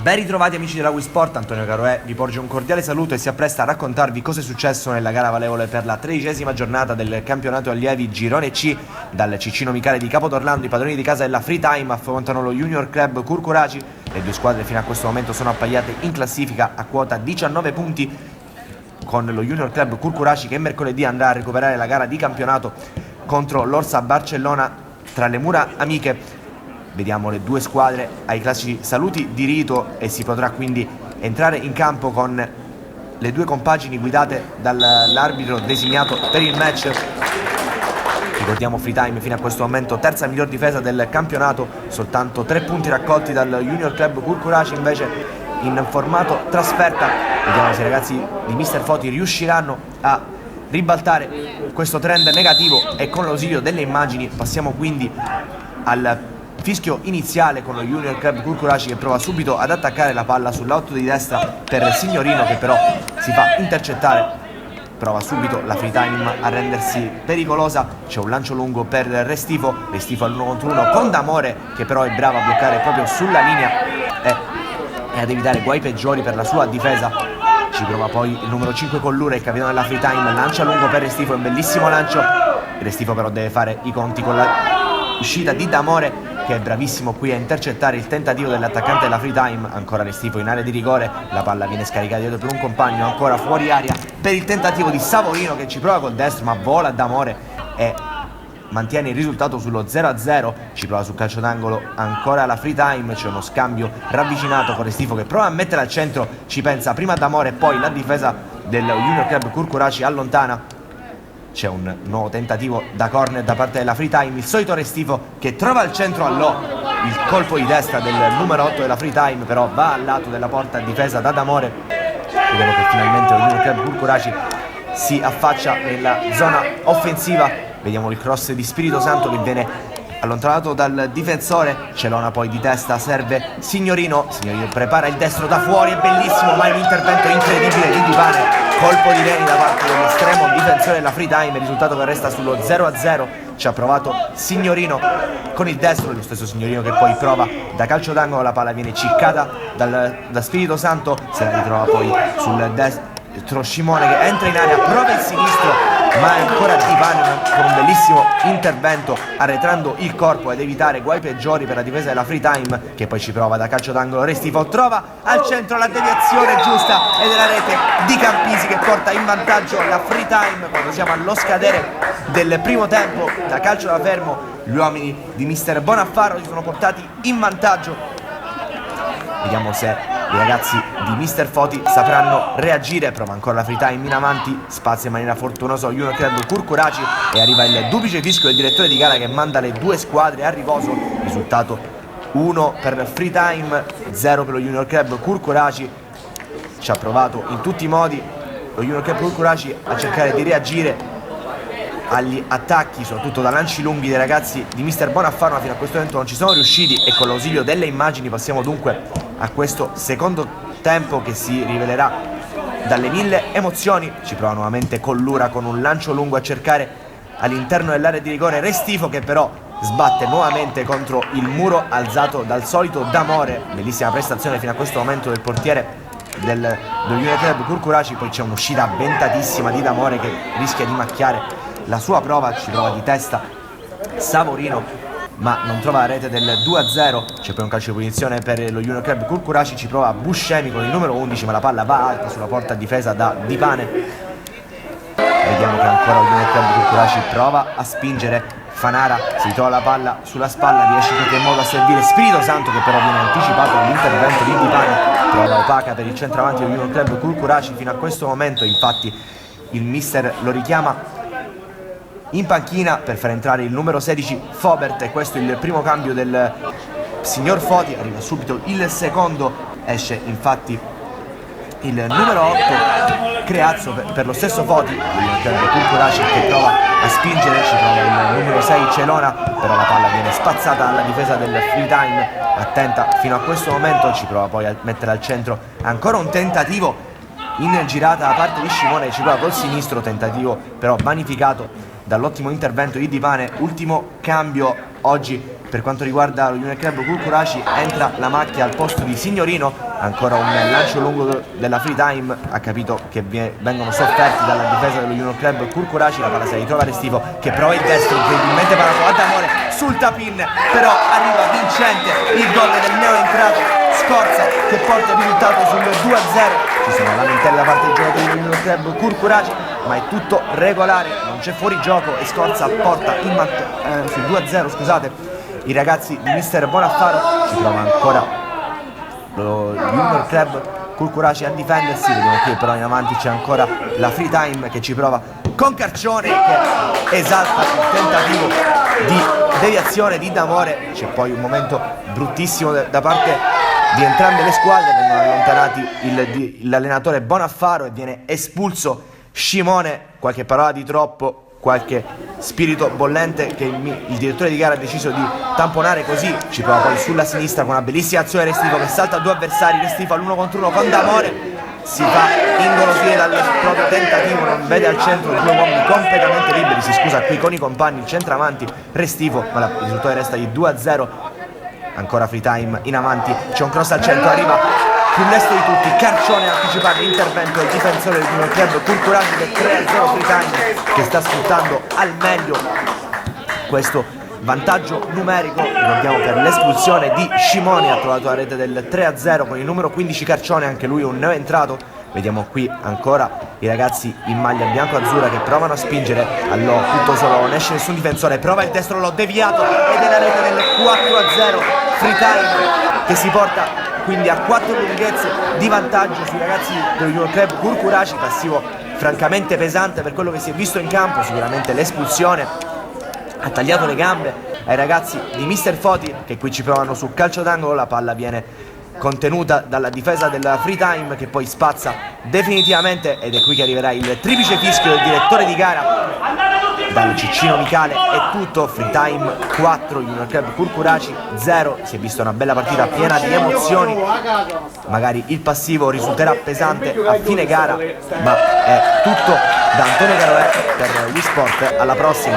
Ben ritrovati amici della Wii Sport, Antonio Caroè vi porge un cordiale saluto e si appresta a raccontarvi cosa è successo nella gara valevole per la 13ª giornata del campionato allievi Girone C. Dal Ciccino Micale di Capodorlando i padroni di casa della Freetime affrontano lo Junior Club Curcuraci. Le due squadre fino a questo momento sono appaiate in classifica a quota 19 punti, con lo Junior Club Curcuraci che mercoledì andrà a recuperare la gara di campionato contro l'Orsa Barcellona tra le mura amiche. Vediamo le due squadre ai classici saluti di rito e si potrà quindi entrare in campo con le due compagini guidate dall'arbitro designato per il match. Ricordiamo Freetime fino a questo momento terza miglior difesa del campionato, soltanto 3 punti raccolti dal Junior Club Curcuraci invece in formato trasferta. Vediamo se i ragazzi di Mister Foti riusciranno a ribaltare questo trend negativo e con l'ausilio delle immagini passiamo quindi al fischio iniziale con lo Junior Club Curcuraci che prova subito ad attaccare la palla sull'otto di destra per Signorino, che però si fa intercettare. Prova subito la Freetime a rendersi pericolosa, c'è un lancio lungo per Restifo all'1 contro 1 con D'Amore che però è brava a bloccare proprio sulla linea e ad evitare guai peggiori per la sua difesa. Ci prova poi il numero 5 Collura, il capitano della Freetime, lancia lungo per Restifo, è un bellissimo lancio. Restifo però deve fare i conti con la uscita di D'Amore, che è bravissimo qui a intercettare il tentativo dell'attaccante della Freetime. Ancora Restifo in area di rigore, la palla viene scaricata dietro per un compagno, ancora fuori aria per il tentativo di Savorino che ci prova col destro ma vola D'Amore e mantiene il risultato sullo 0-0. Ci prova sul calcio d'angolo ancora la Freetime, c'è uno scambio ravvicinato con Restifo che prova a mettere al centro, ci pensa prima D'Amore e poi la difesa del Junior Club Curcuraci allontana. C'è un nuovo tentativo da corner da parte della Freetime, il solito Restifo che trova al centro allò, il colpo di destra del numero 8 della Freetime però va al lato della porta difesa da D'Amore. Vediamo che finalmente lo Junior Club Curcuraci si affaccia nella zona offensiva. Vediamo il cross di Spirito Santo che viene allontanato dal difensore. Celona poi di testa, serve Signorino prepara il destro da fuori, è bellissimo ma è un intervento incredibile di Divane, colpo di reni da parte dell'estremo difensore della Freetime, risultato che resta sullo 0-0. Ci ha provato Signorino con il destro, lo stesso Signorino che poi prova da calcio d'angolo, la palla viene ciccata da Spirito Santo, se la ritrova poi sul destro Scimone che entra in area, prova il sinistro ma è ancora Divane con un bellissimo intervento arretrando il corpo ed evitare guai peggiori per la difesa della Freetime, che poi ci prova da calcio d'angolo. Restifo trova al centro la deviazione giusta ed è la rete di Campisi che porta in vantaggio la Freetime quando siamo allo scadere del primo tempo. Da calcio da fermo gli uomini di Mister Bonaffarro si sono portati in vantaggio. Vediamo se i ragazzi di Mister Foti sapranno reagire. Prova ancora la Freetime in avanti, spazia in maniera fortunosa lo Junior Club Curcuraci e arriva il duplice fischio del direttore di gara che manda le due squadre a riposo. Risultato 1 per Freetime, 0 per lo Junior Club Curcuraci. Ci ha provato in tutti i modi lo Junior Club Curcuraci a cercare di reagire agli attacchi, soprattutto da lanci lunghi dei ragazzi di Mister Bonaffarro, ma fino a questo momento non ci sono riusciti e con l'ausilio delle immagini passiamo dunque a questo secondo tempo che si rivelerà dalle 1000 emozioni. Ci prova nuovamente Collura con un lancio lungo a cercare all'interno dell'area di rigore Restifo che però sbatte nuovamente contro il muro alzato dal solito D'Amore. Bellissima prestazione fino a questo momento del portiere dello Junior Club Curcuraci. Poi c'è un'uscita avventatissima di D'Amore che rischia di macchiare la sua prova, ci prova di testa Savorino ma non trova la rete del 2-0. C'è poi un calcio di punizione per lo Junior Club Curcuraci, ci prova Buscemi con il numero 11 ma la palla va alta sulla porta difesa da Divane. Vediamo che ancora lo Junior Club Curcuraci prova a spingere, Fanara si trova la palla sulla spalla, riesce in qualche modo a servire Spirito Santo che però viene anticipato dall'intervento di Divane. Prova opaca per il centravanti dello Junior Club Curcuraci fino a questo momento, infatti il mister lo richiama in panchina per far entrare il numero 16 Fobert e questo è il primo cambio del signor Foti. Arriva subito il secondo, esce infatti il numero 8 Creazzo per lo stesso Foti, il Curcuraci che prova a spingere, ci prova il numero 6 Celona però la palla viene spazzata dalla difesa del Freetime, attenta fino a questo momento. Ci prova poi a mettere al centro ancora un tentativo in girata da parte di Scimone, ci prova col sinistro, tentativo però vanificato dall'ottimo intervento di Divane. Ultimo cambio oggi per quanto riguarda lo Union Club Curcuraci entra la macchia al posto di Signorino, ancora un lancio lungo della free time, ha capito che vengono sofferti dalla difesa dello Union Club Curcuraci, la palla si ritrova Restivo che prova il destro, incredibilmente parato ad Amore sul tapin, però arriva vincente il gol del neoentrato Scorza che porta il risultato sul 2-0. Ci sono lamentele da parte dei giocatori del Union Club Curcuraci, ma è tutto regolare, non c'è fuorigioco e Scorza porta sul 2-0, scusate, i ragazzi di mister Bonaffaro. Ci prova ancora lo Union Club Curcuraci a difendersi, vediamo qui però in avanti c'è ancora la free time che ci prova con Carcione che esalta il tentativo di deviazione di D'Amore. C'è poi un momento bruttissimo da parte di entrambe le squadre, vengono allontanati l'allenatore Bonaffaro e viene espulso Scimone. Qualche parola di troppo, qualche spirito bollente che il direttore di gara ha deciso di tamponare, così ci prova poi sulla sinistra con una bellissima azione Restivo che salta a due avversari, Restivo all'1-1 con D'Amore, si fa ingolosire dal proprio tentativo, non vede al centro due uomini completamente liberi, si scusa qui con i compagni, il centravanti Restivo, ma il risultato resta di 2-0. Ancora free time in avanti, c'è un cross al centro, arriva più lesto di tutti Carcione a anticipare l'intervento del difensore del Union Club Curcuraci del 3-0 free time, che sta sfruttando al meglio questo vantaggio numerico. Ricordiamo per l'espulsione di Scimone, ha trovato la rete del 3-0 con il numero 15 Carcione, anche lui un neoentrato. Vediamo qui ancora i ragazzi in maglia bianco-azzurra che provano a spingere, allora tutto solo, non esce nessun difensore, prova il destro, l'ho deviato ed è la rete del 4-0 free time che si porta quindi a 4 lunghezze di vantaggio sui ragazzi del Union Club Curcuraci. Passivo francamente pesante per quello che si è visto in campo, sicuramente l'espulsione ha tagliato le gambe ai ragazzi di mister Foti che qui ci provano sul calcio d'angolo, la palla viene contenuta dalla difesa della free time che poi spazza definitivamente, ed è qui che arriverà il triplice fischio del direttore di gara dal Ciccino Micale. È tutto, free time 4, Union Club Curcuraci 0. Si è vista una bella partita piena di emozioni, magari il passivo risulterà pesante a fine gara, ma è tutto da Antonio Caroè per Wisport. Alla prossima.